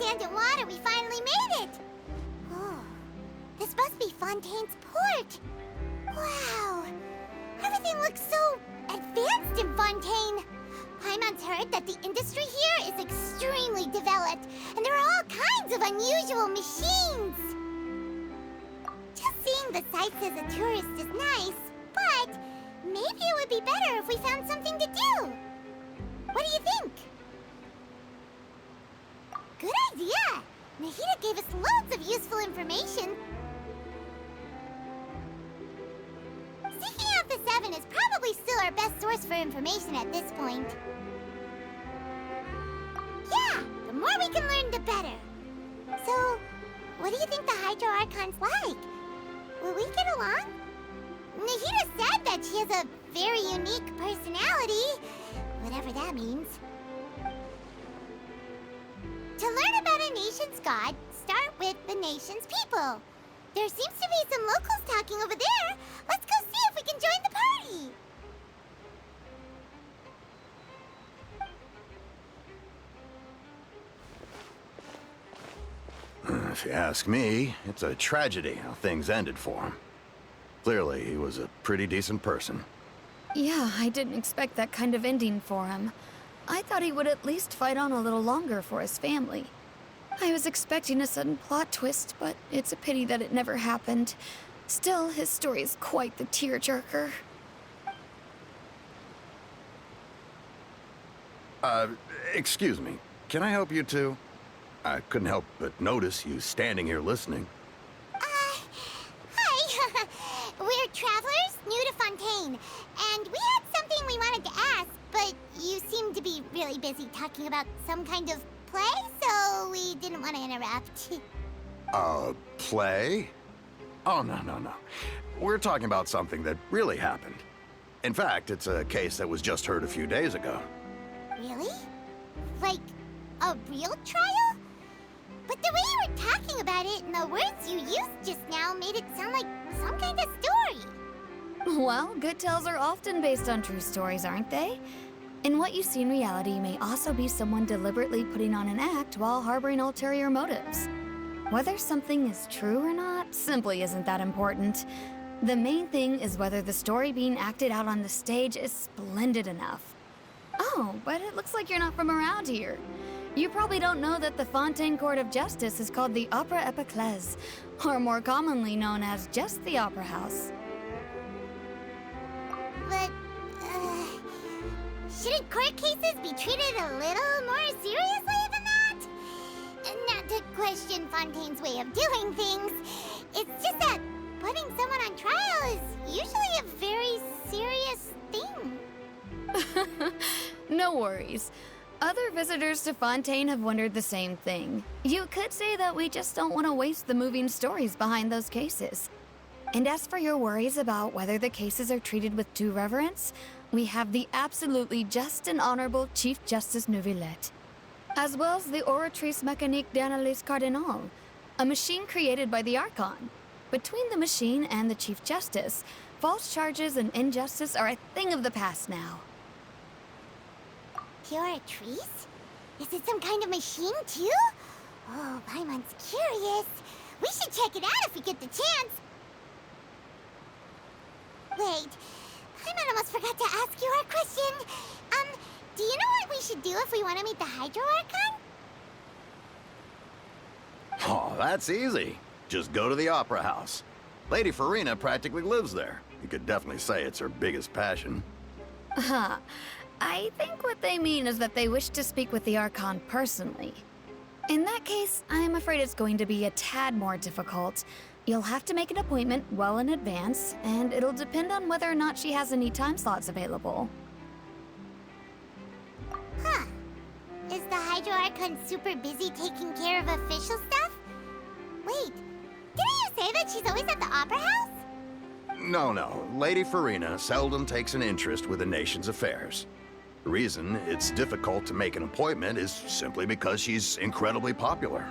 abandoned water, we finally made it! Oh, this must be Fontaine's port. Wow, everything looks so advanced in Fontaine. Paimon's heard that the industry here is extremely developed, and there are all kinds of unusual machines. Just seeing the sights as a tourist is nice, but maybe it would be better if we found something to do. What do you think? Good idea! Nahida gave us loads of useful information. Seeking out the Seven is probably still our best source for information at this point. Yeah, the more we can learn, the better. So, what do you think the Hydro Archon's like? Will we get along? Nahida said that she has a very unique personality, whatever that means. To learn about a nation's god, start with the nation's people. There seems to be some locals talking over there. Let's go see if we can join the party. If you ask me, it's a tragedy how things ended for him. Clearly, he was a pretty decent person. Yeah, I didn't expect that kind of ending for him. I thought he would at least fight on a little longer for his family. I was expecting a sudden plot twist, but it's a pity that it never happened. Still, his story is quite the tearjerker. Excuse me. Can I help you two? I couldn't help but notice you standing here listening. Hi. We're travelers new to Fontaine, and we had something we wanted to ask, but you seem to be really busy talking about some kind of play, so we didn't want to interrupt. Play? Oh, no. We're talking about something that really happened. In fact, it's a case that was just heard a few days ago. Really? Like, a real trial? But the way you were talking about it and the words you used just now made it sound like some kind of story. Well, good tales are often based on true stories, aren't they? And what you see in reality may also be someone deliberately putting on an act while harboring ulterior motives. Whether something is true or not simply isn't that important. The main thing is whether the story being acted out on the stage is splendid enough. Oh, but it looks like you're not from around here. You probably don't know that the Fontaine Court of Justice is called the Opera Epiclese, or more commonly known as just the Opera House. But, shouldn't court cases be treated a little more seriously than that? Not to question Fontaine's way of doing things. It's just that putting someone on trial is usually a very serious thing. No worries. Other visitors to Fontaine have wondered the same thing. You could say that we just don't want to waste the moving stories behind those cases. And as for your worries about whether the cases are treated with due reverence, we have the absolutely just and honorable Chief Justice Neuvillette, as well as the Oratrice Mécanique d'Analyse Cardinal, a machine created by the Archon. Between the machine and the Chief Justice, false charges and injustice are a thing of the past now. Oratrice? Is it some kind of machine, too? Oh, Paimon's curious. We should check it out if we get the chance. Wait, Paimon almost forgot to ask you our question. Do you know what we should do if we want to meet the Hydro Archon? Oh, that's easy. Just go to the Opera House. Lady Farina practically lives there. You could definitely say it's her biggest passion. I think what they mean is that they wish to speak with the Archon personally. In that case, I'm afraid it's going to be a tad more difficult. You'll have to make an appointment well in advance, and it'll depend on whether or not she has any time slots available. Huh. Is the Hydro Archon super busy taking care of official stuff? Wait, didn't you say that she's always at the Opera House? No. Lady Farina seldom takes an interest with the nation's affairs. The reason it's difficult to make an appointment is simply because she's incredibly popular.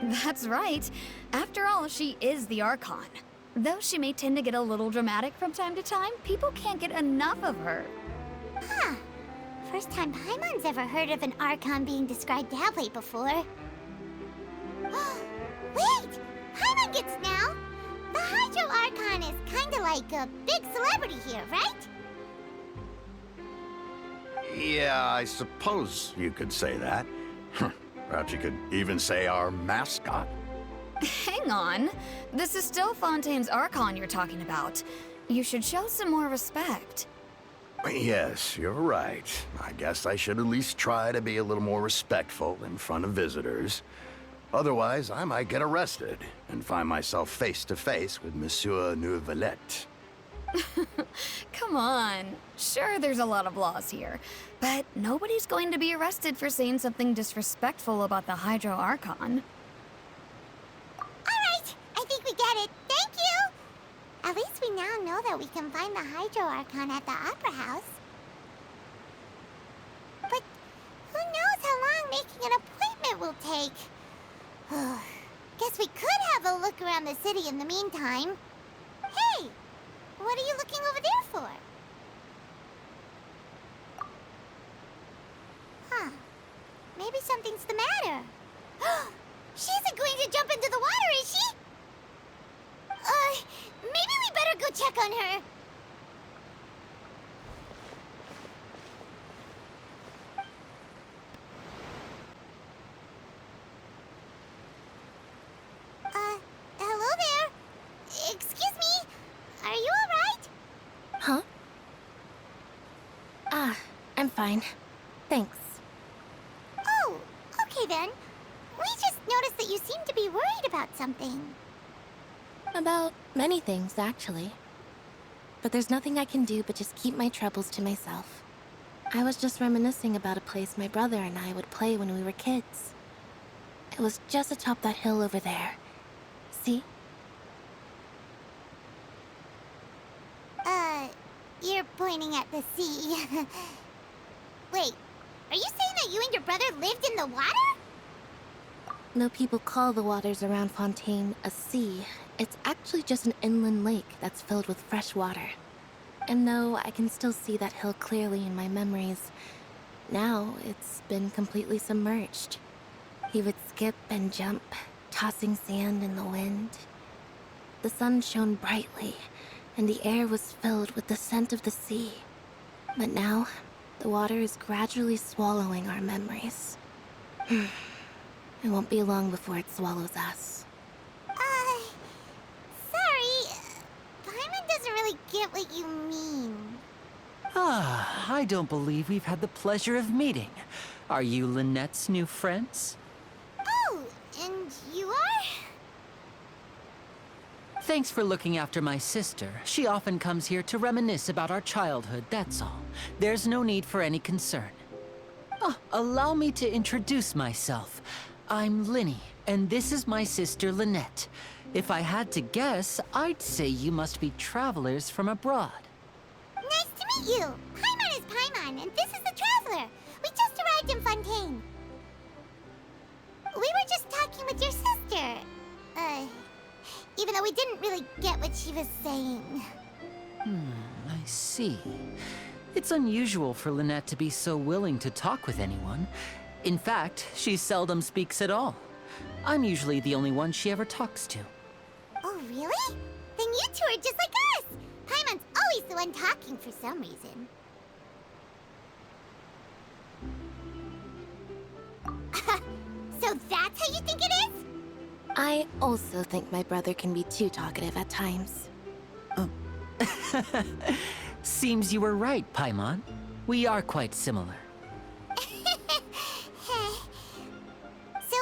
That's right. After all, she is the Archon. Though she may tend to get a little dramatic from time to time, people can't get enough of her. Huh. First time Paimon's ever heard of an Archon being described that way before. Wait! Paimon gets now! The Hydro Archon is kinda like a big celebrity here, right? Yeah, I suppose you could say that. Perhaps you could even say our mascot. Hang on. This is still Fontaine's Archon you're talking about. You should show some more respect. Yes, you're right. I guess I should at least try to be a little more respectful in front of visitors. Otherwise, I might get arrested and find myself face to face with Monsieur Neuvillette. Come on. Sure, there's a lot of laws here, but nobody's going to be arrested for saying something disrespectful about the Hydro Archon. Alright, I think we get it. Thank you! At least we now know that we can find the Hydro Archon at the Opera House. But who knows how long making an appointment will take? Guess we could have a look around the city in the meantime. Hey! What are you looking over there for? Huh. Maybe something's the matter. She isn't going to jump into the water, is she? Maybe we better go check on her. Hello there. Excuse me. Are you alright? Huh? I'm fine. Thanks. Oh, okay then. We just noticed that you seem to be worried about something. About many things, actually. But there's nothing I can do but just keep my troubles to myself. I was just reminiscing about a place my brother and I would play when we were kids. It was just atop that hill over there. See? You're pointing at the sea. Wait, are you saying that you and your brother lived in the water? No people call the waters around Fontaine a sea. It's actually just an inland lake that's filled with fresh water. And though I can still see that hill clearly in my memories, now it's been completely submerged. He would skip and jump, tossing sand in the wind. The sun shone brightly, and the air was filled with the scent of the sea. But now, the water is gradually swallowing our memories. It won't be long before it swallows us. Sorry. Paimon doesn't really get what you mean. I don't believe we've had the pleasure of meeting. Are you Lynette's new friends? Oh, and you are? Thanks for looking after my sister. She often comes here to reminisce about our childhood, that's all. There's no need for any concern. Allow me to introduce myself. I'm Linny, and this is my sister Lynette. If I had to guess, I'd say you must be travelers from abroad. Nice to meet you. Paimon is Paimon, and this is the Traveler. We just arrived in Fontaine. We were just talking with your sister. Even though we didn't really get what she was saying. I see. It's unusual for Lynette to be so willing to talk with anyone. In fact, she seldom speaks at all. I'm usually the only one she ever talks to. Oh, really? Then you two are just like us! Paimon's always the one talking for some reason. So that's how you think it is? I also think my brother can be too talkative at times. Seems you were right, Paimon. We are quite similar. So,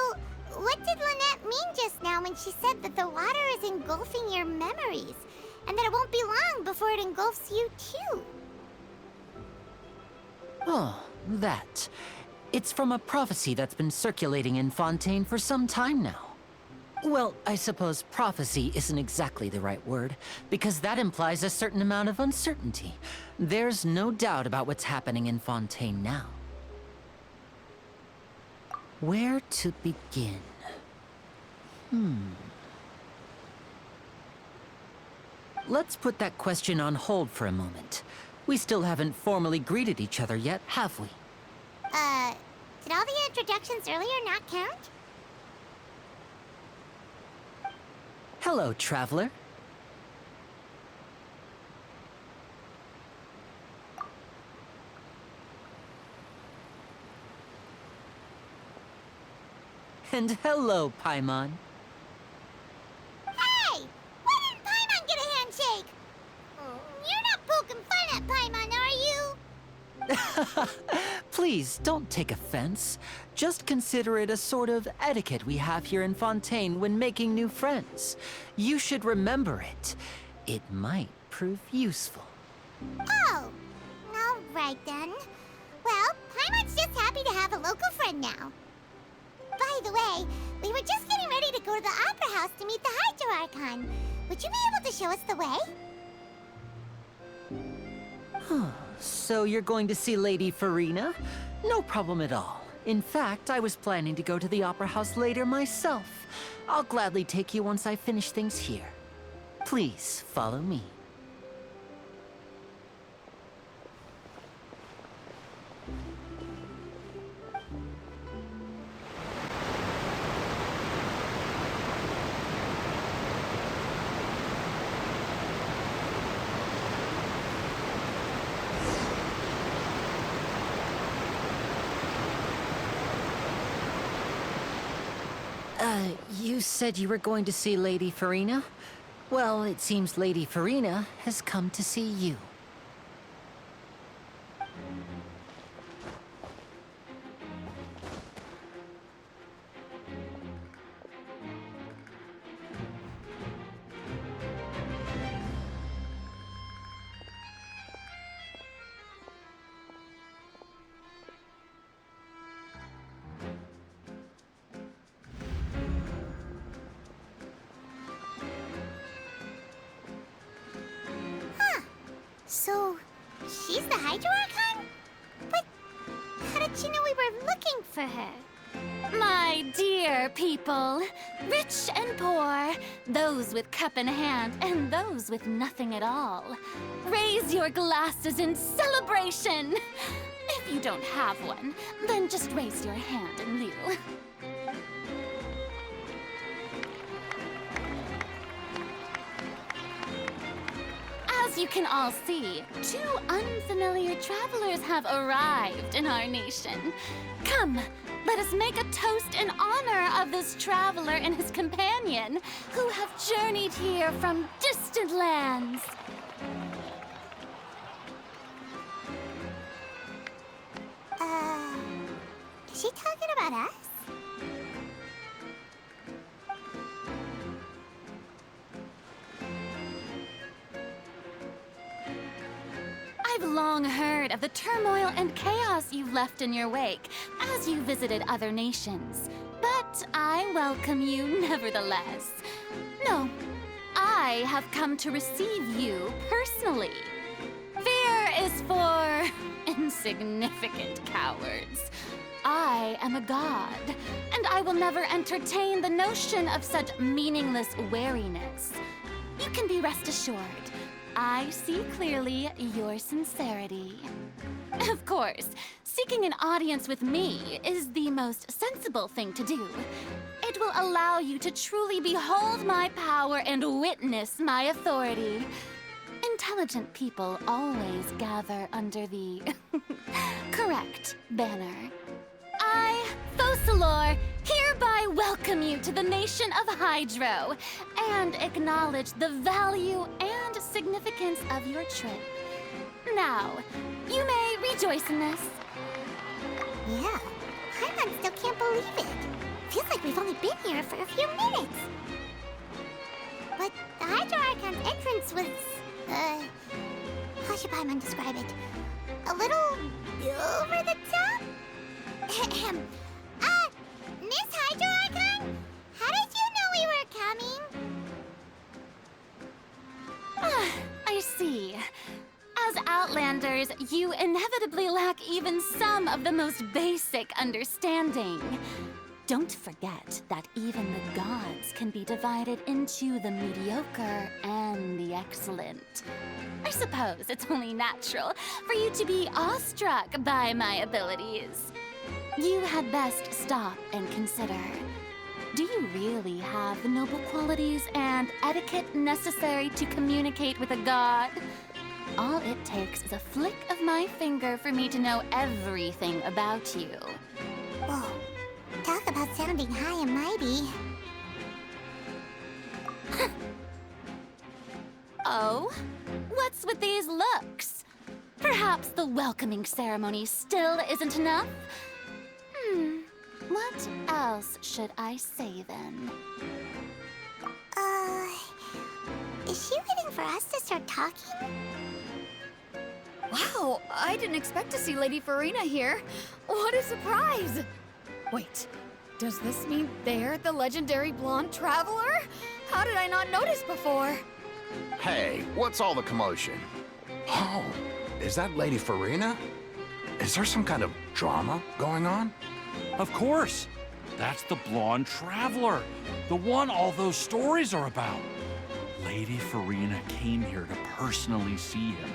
what did Lynette mean just now when she said that the water is engulfing your memories, and that it won't be long before it engulfs you too? Oh, that. It's from a prophecy that's been circulating in Fontaine for some time now. Well, I suppose prophecy isn't exactly the right word, because that implies a certain amount of uncertainty. There's no doubt about what's happening in Fontaine now. Where to begin? Let's put that question on hold for a moment. We still haven't formally greeted each other yet, have we? Did all the introductions earlier not count? Hello, traveler. And hello, Paimon. Hey! Why didn't Paimon get a handshake? You're not poking fun at Paimon, are you? Please, don't take offense. Just consider it a sort of etiquette we have here in Fontaine when making new friends. You should remember it. It might prove useful. Oh, all right then. Well, Paimon's just happy to have a local friend now. By the way, we were just getting ready to go to the Opera House to meet the Hydro Archon. Would you be able to show us the way? So you're going to see Lady Farina? No problem at all. In fact, I was planning to go to the Opera House later myself. I'll gladly take you once I finish things here. Please, follow me. You said you were going to see Lady Farina? Well, it seems Lady Farina has come to see you. So, she's the Hydro Archon? But how did she know we were looking for her? My dear people, rich and poor, those with cup in hand and those with nothing at all, raise your glasses in celebration! If you don't have one, then just raise your hand in lieu. As you can all see, two unfamiliar travelers have arrived in our nation. Come, let us make a toast in honor of this traveler and his companion who have journeyed here from distant lands. Is she talking about us? I've long heard of the turmoil and chaos you've left in your wake as you visited other nations. But I welcome you nevertheless. No, I have come to receive you personally. Fear is for insignificant cowards. I am a god, and I will never entertain the notion of such meaningless wariness. You can be rest assured. I see clearly your sincerity. Of course, seeking an audience with me is the most sensible thing to do. It will allow you to truly behold my power and witness my authority. Intelligent people always gather under the correct banner. I, Focalor, hereby welcome you to the nation of Hydro and acknowledge the value and significance of your trip. Now, you may rejoice in this. Yeah, Paimon still can't believe it. Feels like we've only been here for a few minutes. But the Hydro Archon's entrance was, how should Paimon describe it? A little over the top? Miss Hydro Archon? How did you know we were coming? I see. As Outlanders, you inevitably lack even some of the most basic understanding. Don't forget that even the gods can be divided into the mediocre and the excellent. I suppose it's only natural for you to be awestruck by my abilities. You had best stop and consider. Do you really have the noble qualities and etiquette necessary to communicate with a god? All it takes is a flick of my finger for me to know everything about you. Whoa. Talk about sounding high and mighty. Oh? What's with these looks? Perhaps the welcoming ceremony still isn't enough? What else should I say then? Is she waiting for us to start talking? Wow, I didn't expect to see Lady Farina here. What a surprise! Wait, does this mean they're the legendary blonde traveler? How did I not notice before? Hey, what's all the commotion? Oh, is that Lady Farina? Is there some kind of drama going on? Of course. That's the blonde traveler. The one all those stories are about. Lady Farina came here to personally see him.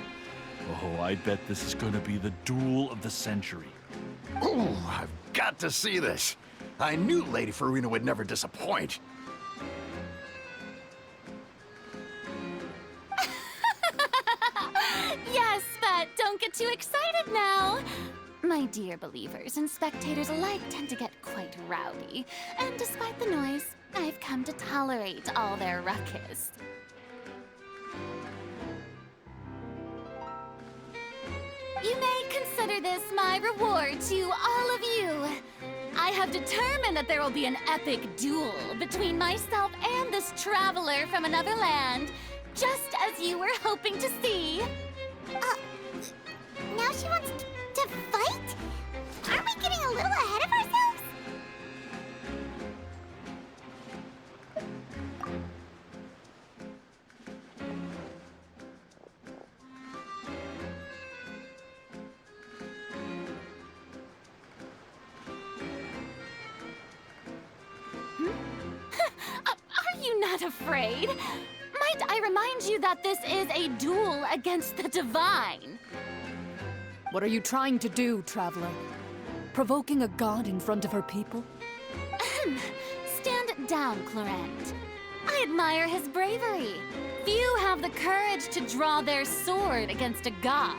Oh, I bet this is going to be the duel of the century. Ooh, I've got to see this. I knew Lady Farina would never disappoint. Yes, but don't get too excited now. My dear believers and spectators alike tend to get quite rowdy, and despite the noise, I've come to tolerate all their ruckus. You may consider this my reward to all of you. I have determined that there will be an epic duel between myself and this traveler from another land, just as you were hoping to see. Now she wants to fight? Aren't we getting a little ahead of ourselves? Are you not afraid? Might I remind you that this is a duel against the divine? What are you trying to do, traveler? Provoking a god in front of her people? Stand down, Clorent. I admire his bravery. Few have the courage to draw their sword against a god.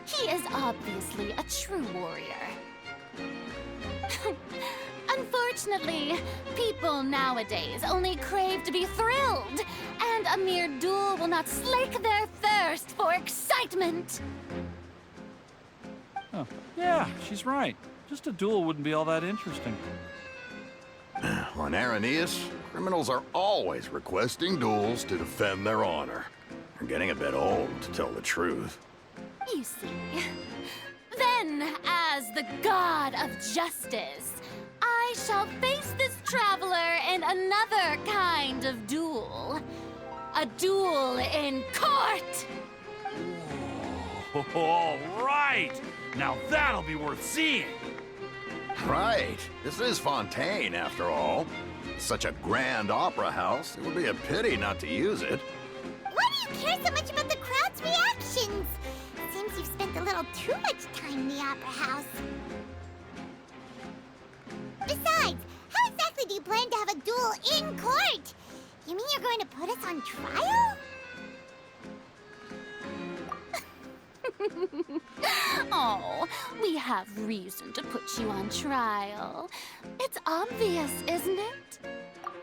He is obviously a true warrior. Unfortunately, people nowadays only crave to be thrilled, and a mere duel will not slake their thirst for excitement. Oh, yeah, she's right. Just a duel wouldn't be all that interesting. On Araneus, criminals are always requesting duels to defend their honor. They're getting a bit old, to tell the truth. You see. Then, as the god of justice, I shall face this traveler in another kind of duel. A duel in court! Oh, all right! Now that'll be worth seeing! Right. This is Fontaine, after all. Such a grand opera house, it would be a pity not to use it. Why do you care so much about the crowd's reactions? Seems you've spent a little too much time in the opera house. Besides, how exactly do you plan to have a duel in court? You mean you're going to put us on trial? Oh, we have reason to put you on trial. It's obvious, isn't it?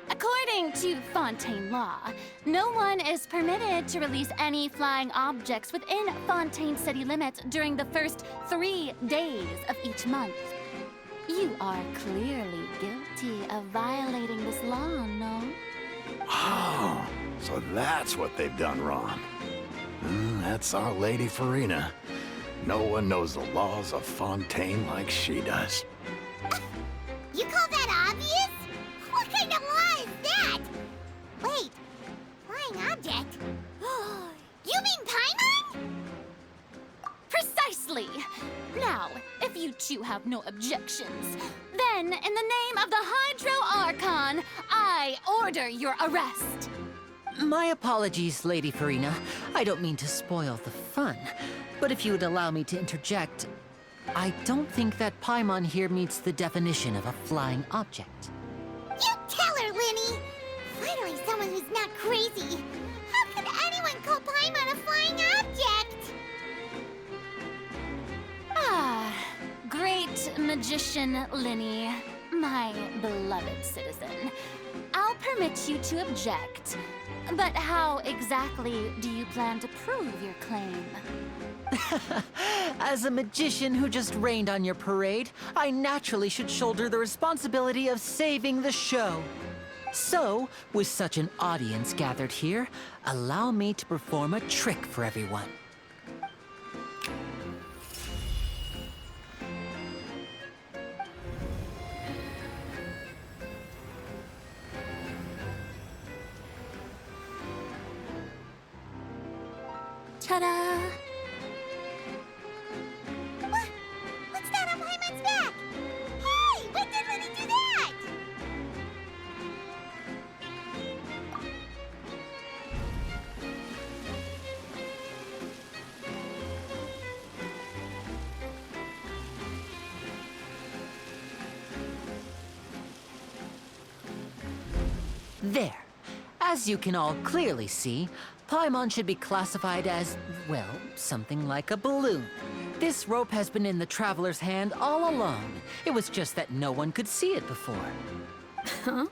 According to Fontaine law, no one is permitted to release any flying objects within Fontaine city limits during the first 3 days of each month. You are clearly guilty of violating this law, no? Oh, so that's what they've done wrong. That's our Lady Farina. No one knows the laws of Fontaine like she does. You call that obvious? What kind of law is that? Wait, flying object? You mean Paimon? Precisely! Now, if you two have no objections, then in the name of the Hydro Archon, I order your arrest. My apologies, Lady Farina. I don't mean to spoil the fun. But if you would allow me to interject, I don't think that Paimon here meets the definition of a flying object. You tell Finally, someone who's not crazy. How could anyone call Paimon a flying object? Ah, great magician Linny, my beloved citizen. I'll permit you to object, but how exactly do you plan to prove your claim? As a magician who just rained on your parade, I naturally should shoulder the responsibility of saving the show. So, with such an audience gathered here, allow me to perform a trick for everyone. Ta-da! What's that on Paimon's back? Hey, when did Linny do that? There. As you can all clearly see, Paimon should be classified as, well, something like a balloon. This rope has been in the Traveler's hand all along. It was just that no one could see it before. Huh?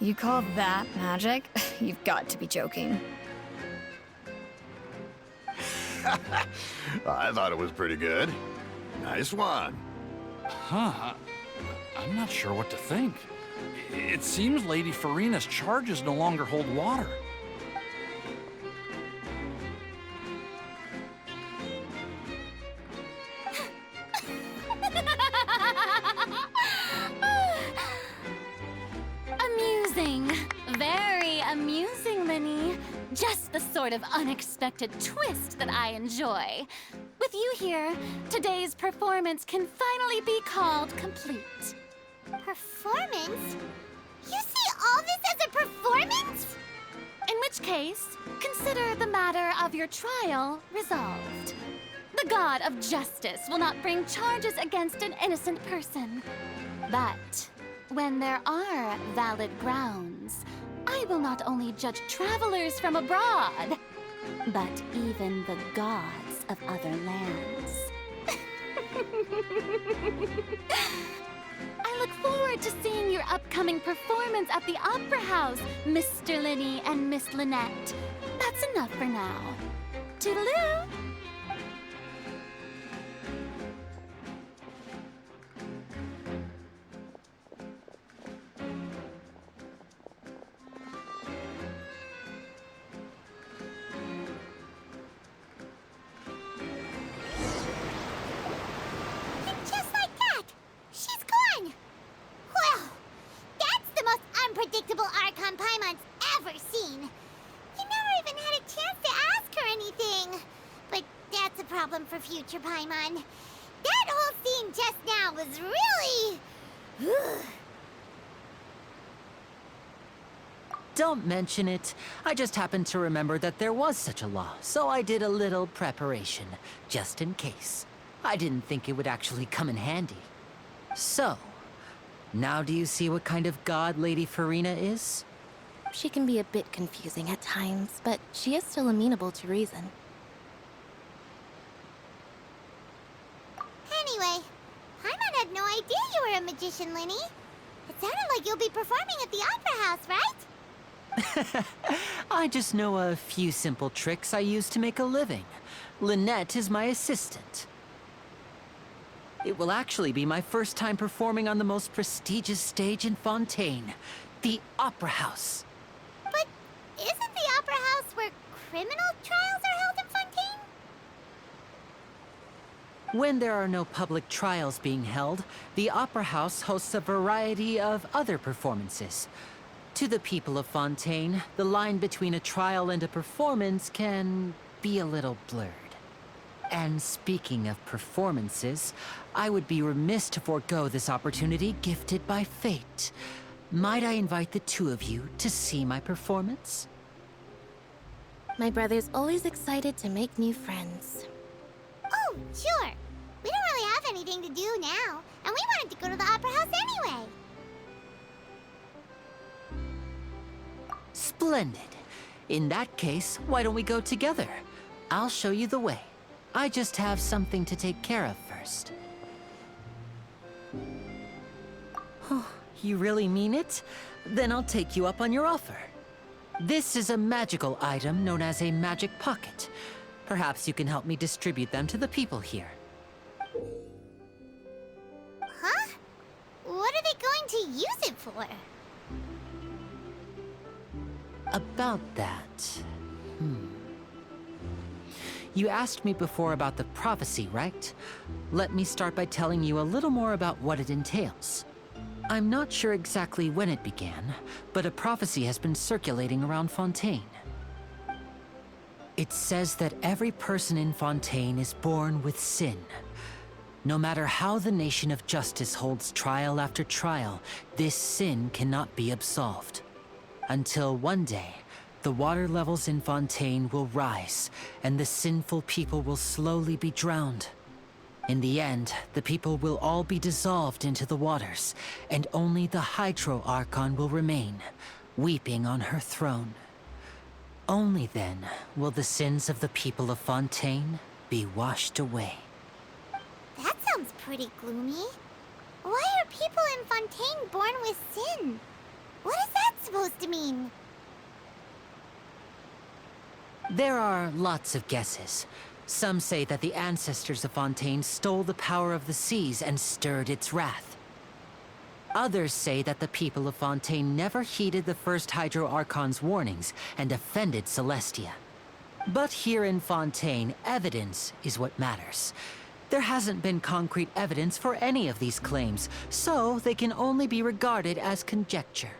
You call that magic? You've got to be joking. I thought it was pretty good. Nice one. Huh. I'm not sure what to think. It seems Lady Farina's charges no longer hold water. Amusing. Very amusing, Linny. Just the sort of unexpected twist that I enjoy. With you here, today's performance can finally be called complete. Performance? You see all this as a performance? In which case, consider the matter of your trial resolved. The god of justice will not bring charges against an innocent person. But when there are valid grounds, I will not only judge travelers from abroad, but even the gods of other lands. I look forward to seeing your upcoming performance at the Opera House, Mr. Linny and Miss Lynette. That's enough for now. Toodaloo! Just like that, she's gone. Well, that's the most unpredictable Archon Paimon's ever seen. You never even had a chance to ask her anything. But that's a problem for future Paimon. That whole scene just now was really... Don't mention it. I just happened to remember that there was such a law, so I did a little preparation, just in case. I didn't think it would actually come in handy. So, now do you see what kind of god Lady Farina is? She can be a bit confusing at times, but she is still amenable to reason. Anyway, Paimon had no idea you were a magician, Linny. It sounded like you'll be performing at the Opera House, right? I just know a few simple tricks I use to make a living. Lynette is my assistant. It will actually be my first time performing on the most prestigious stage in Fontaine, the Opera House. But isn't the Opera House where criminal trials are held in Fontaine? When there are no public trials being held, the Opera House hosts a variety of other performances. To the people of Fontaine, the line between a trial and a performance can be a little blurred. And speaking of performances, I would be remiss to forego this opportunity gifted by fate. Might I invite the two of you to see my performance? My brother's always excited to make new friends. Oh, sure. We don't really have anything to do now, and we wanted to go to the Opera House anyway. Splendid. In that case, why don't we go together? I'll show you the way. I just have something to take care of first. Oh, you really mean it? Then I'll take you up on your offer. This is a magical item known as a magic pocket. Perhaps you can help me distribute them to the people here. Huh? What are they going to use it for? About that... You asked me before about the prophecy, right? Let me start by telling you a little more about what it entails. I'm not sure exactly when it began, but a prophecy has been circulating around Fontaine. It says that every person in Fontaine is born with sin. No matter how the Nation of Justice holds trial after trial, this sin cannot be absolved. Until one day, the water levels in Fontaine will rise, and the sinful people will slowly be drowned. In the end, the people will all be dissolved into the waters, and only the Hydro Archon will remain, weeping on her throne. Only then will the sins of the people of Fontaine be washed away. That sounds pretty gloomy. Why are people in Fontaine born with sin? What is that supposed to mean? There are lots of guesses. Some say that the ancestors of Fontaine stole the power of the seas and stirred its wrath. Others say that the people of Fontaine never heeded the first Hydro Archon's warnings and offended Celestia. But here in Fontaine, evidence is what matters. There hasn't been concrete evidence for any of these claims, so they can only be regarded as conjecture.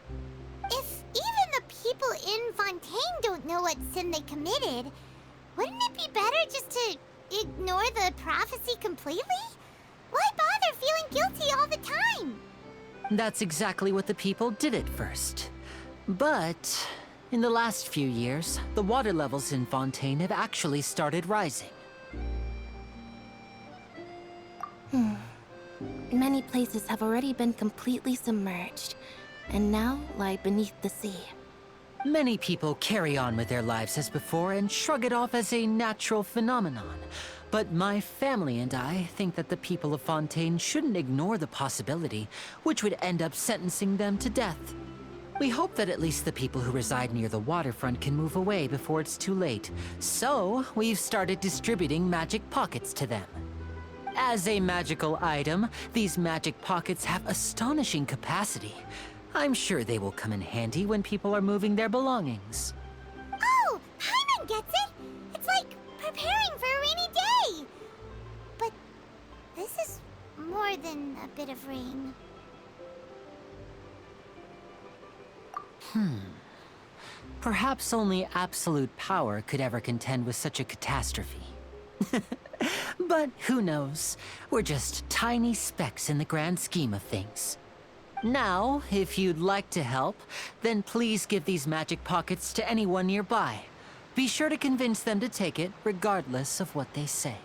If even the people in Fontaine don't know what sin they committed, wouldn't it be better just to ignore the prophecy completely? Why bother feeling guilty all the time? That's exactly what the people did at first. But in the last few years, the water levels in Fontaine have actually started rising. Many places have already been completely submerged, and now lie beneath the sea. Many people carry on with their lives as before and shrug it off as a natural phenomenon. But my family and I think that the people of Fontaine shouldn't ignore the possibility, which would end up sentencing them to death. We hope that at least the people who reside near the waterfront can move away before it's too late. So, we've started distributing magic pockets to them. As a magical item, these magic pockets have astonishing capacity. I'm sure they will come in handy when people are moving their belongings. Oh, Paimon gets it! It's like preparing for a rainy day! But this is more than a bit of rain. Perhaps only absolute power could ever contend with such a catastrophe. But who knows? We're just tiny specks in the grand scheme of things. Now, if you'd like to help, then please give these magic pockets to anyone nearby. Be sure to convince them to take it, regardless of what they say.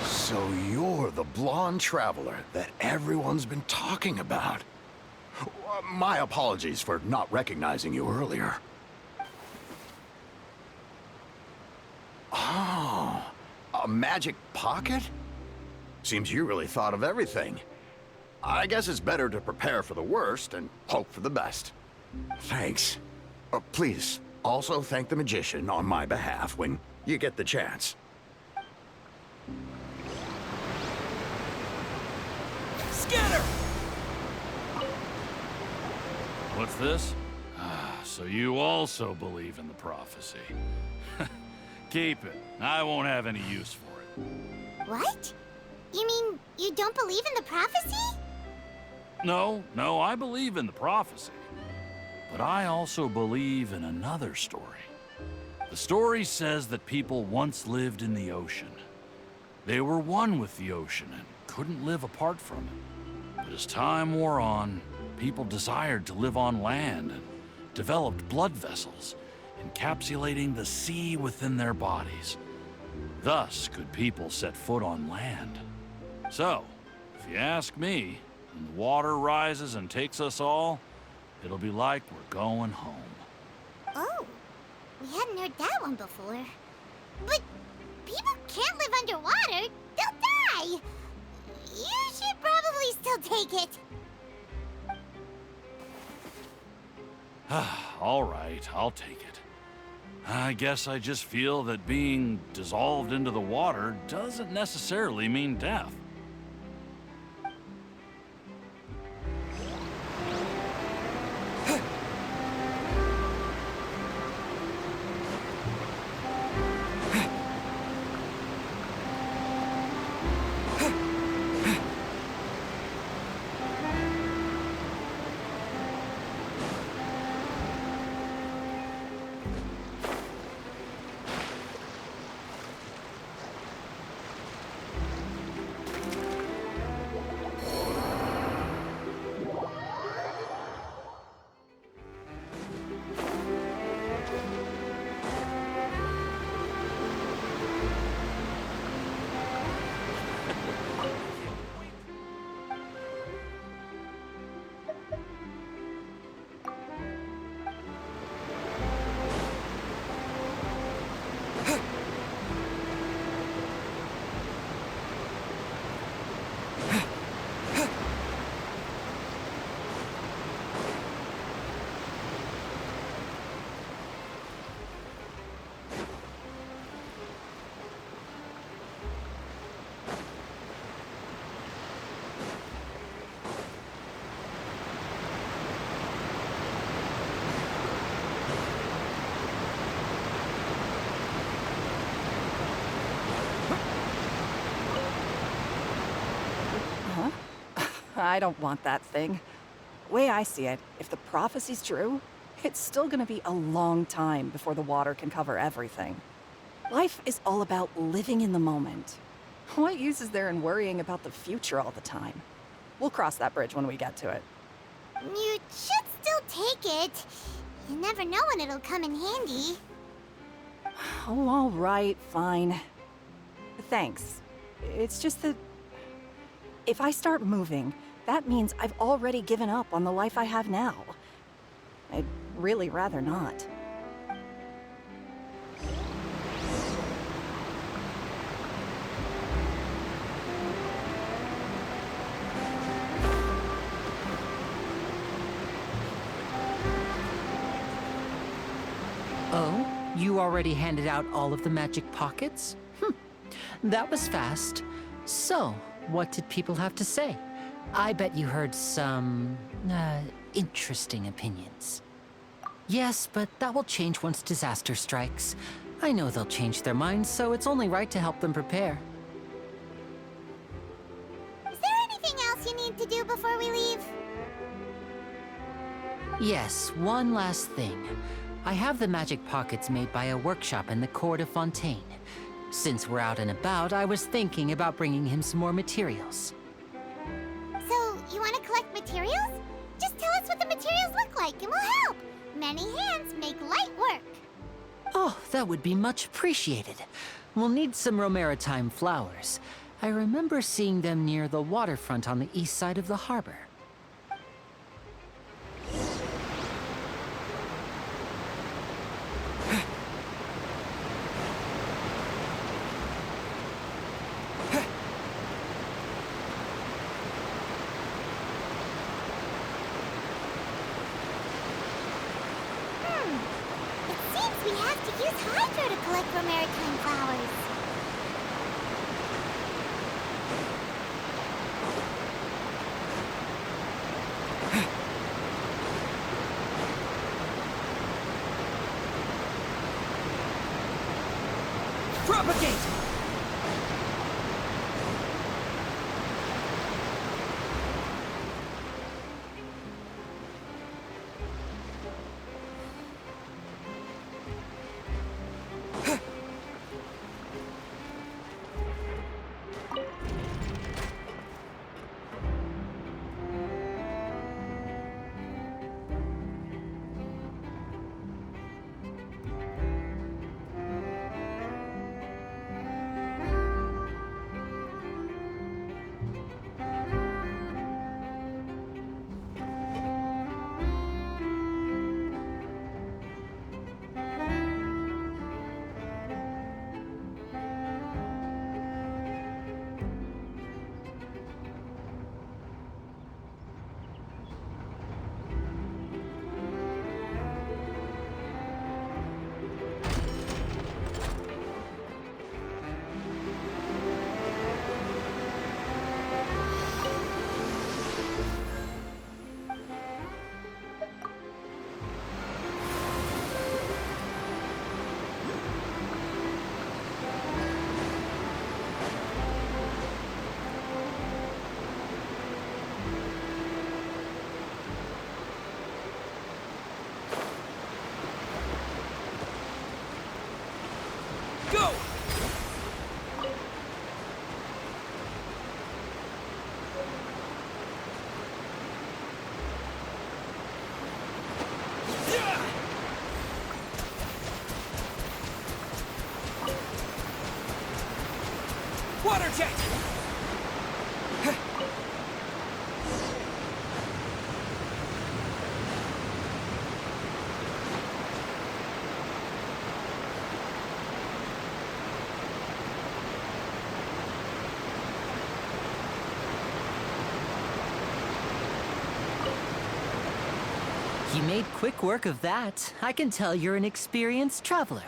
So you're the blonde traveler that everyone's been talking about. My apologies for not recognizing you earlier. Oh, a magic pocket? Seems you really thought of everything. I guess it's better to prepare for the worst and hope for the best. Thanks. Please, also thank the magician on my behalf when you get the chance. Scatter! What's this? Ah, so you also believe in the prophecy. Keep it. I won't have any use for it. What? You mean you don't believe in the prophecy? No, I believe in the prophecy. But I also believe in another story. The story says that people once lived in the ocean. They were one with the ocean and couldn't live apart from it. But as time wore on, people desired to live on land and developed blood vessels, encapsulating the sea within their bodies. Thus could people set foot on land. So, if you ask me, when the water rises and takes us all, it'll be like we're going home. Oh, we hadn't heard that one before. But people can't live underwater. They'll die. You should probably still take it. All right, I'll take it. I guess I just feel that being dissolved into the water doesn't necessarily mean death. I don't want that thing. Way I see it, if the prophecy's true, it's still gonna be a long time before the water can cover everything. Life is all about living in the moment. What use is there in worrying about the future all the time? We'll cross that bridge when we get to it. You should still take it. You never know when it'll come in handy. Oh, all right, fine. Thanks. It's just that if I start moving, that means I've already given up on the life I have now. I'd really rather not. Oh, you already handed out all of the magic pockets? That was fast. So, what did people have to say? I bet you heard some, interesting opinions. Yes, but that will change once disaster strikes. I know they'll change their minds, so it's only right to help them prepare. Is there anything else you need to do before we leave? Yes, one last thing. I have the magic pockets made by a workshop in the court of Fontaine. Since we're out and about, I was thinking about bringing him some more materials. So, you want to collect materials? Just tell us what the materials look like and we'll help. Many hands make light work. Oh, that would be much appreciated. We'll need some Romaritime flowers. I remember seeing them near the waterfront on the east side of the harbor. It seems we have to use Hydro to collect Romaritime flowers. Propagate! Not yet! You made quick work of that. I can tell you're an experienced traveler.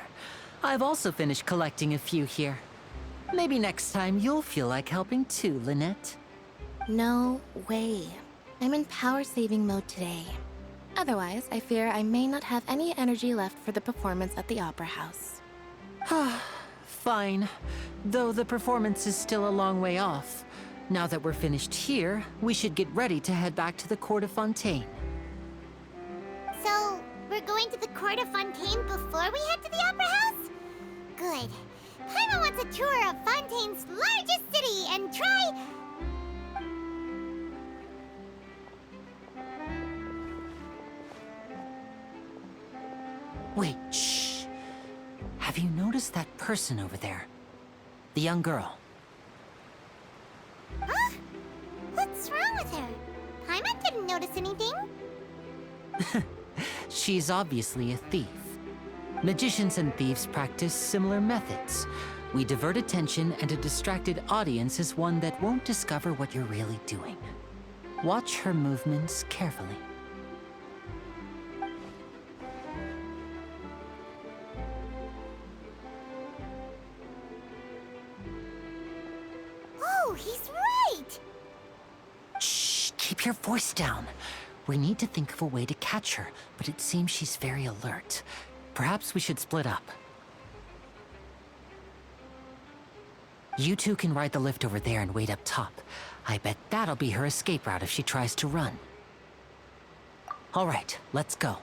I've also finished collecting a few here. Maybe next time you'll feel like helping too, Lynette. No way. I'm in power-saving mode today. Otherwise, I fear I may not have any energy left for the performance at the Opera House. Fine. Though the performance is still a long way off. Now that we're finished here, we should get ready to head back to the court of Fontaine. So, we're going to the court of Fontaine before we head to the Opera House? Good. Paimon wants a tour of Fontaine's largest city and try... Wait, shh. Have you noticed that person over there? The young girl. Huh? What's wrong with her? Paimon didn't notice anything. She's obviously a thief. Magicians and thieves practice similar methods. We divert attention, and a distracted audience is one that won't discover what you're really doing. Watch her movements carefully. Oh, he's right! Shh, keep your voice down. We need to think of a way to catch her, but it seems she's very alert. Perhaps we should split up. You two can ride the lift over there and wait up top. I bet that'll be her escape route if she tries to run. All right, let's go.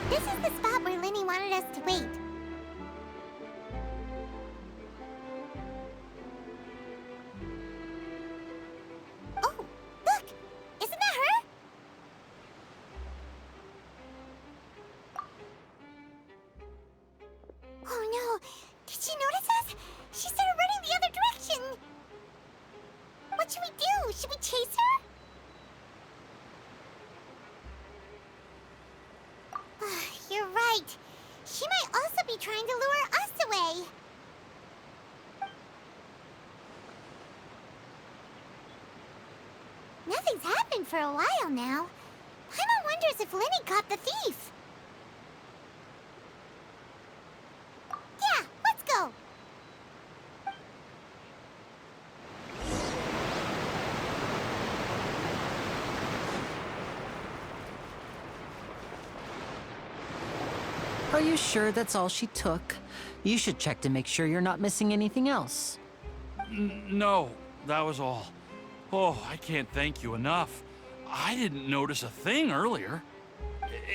This is the spot where Linny wanted us to wait. Oh, look! Isn't that her? Oh no! Did she notice us? She started running the other direction! What should we do? Should we chase her? You're right. She might also be trying to lure us away. Nothing's happened for a while now. Paimon wonders if Linny caught the thief. Yeah, let's go. Are you sure that's all she took? You should check to make sure you're not missing anything else. No, that was all. Oh, I can't thank you enough. I didn't notice a thing earlier.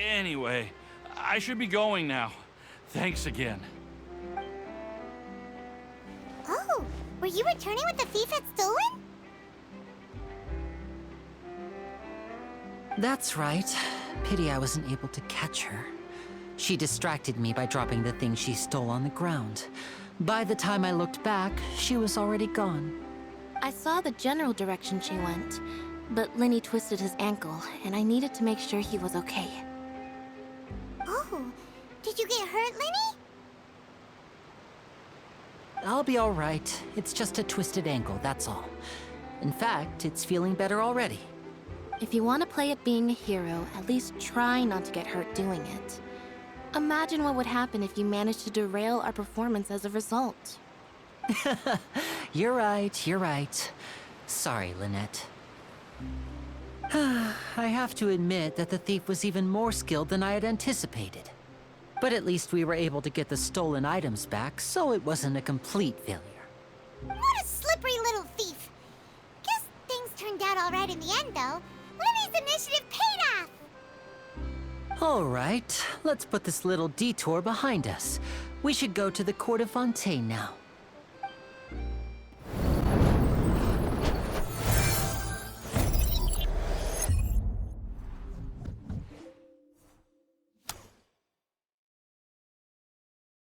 Anyway, I should be going now. Thanks again. Oh, were you returning what the thief had stolen? That's right. Pity I wasn't able to catch her. She distracted me by dropping the thing she stole on the ground. By the time I looked back, she was already gone. I saw the general direction she went, but Lenny twisted his ankle, and I needed to make sure he was okay. Oh, did you get hurt, Lenny? I'll be all right. It's just a twisted ankle, that's all. In fact, it's feeling better already. If you want to play at being a hero, at least try not to get hurt doing it. Imagine what would happen if you managed to derail our performance as a result. You're right, you're right. Sorry, Lynette. I have to admit that the thief was even more skilled than I had anticipated. But at least we were able to get the stolen items back, so it wasn't a complete failure. What a slippery little thief. Guess things turned out all right in the end, though. Lenny's initiative paid off! All right, let's put this little detour behind us. We should go to the court of Fontaine now.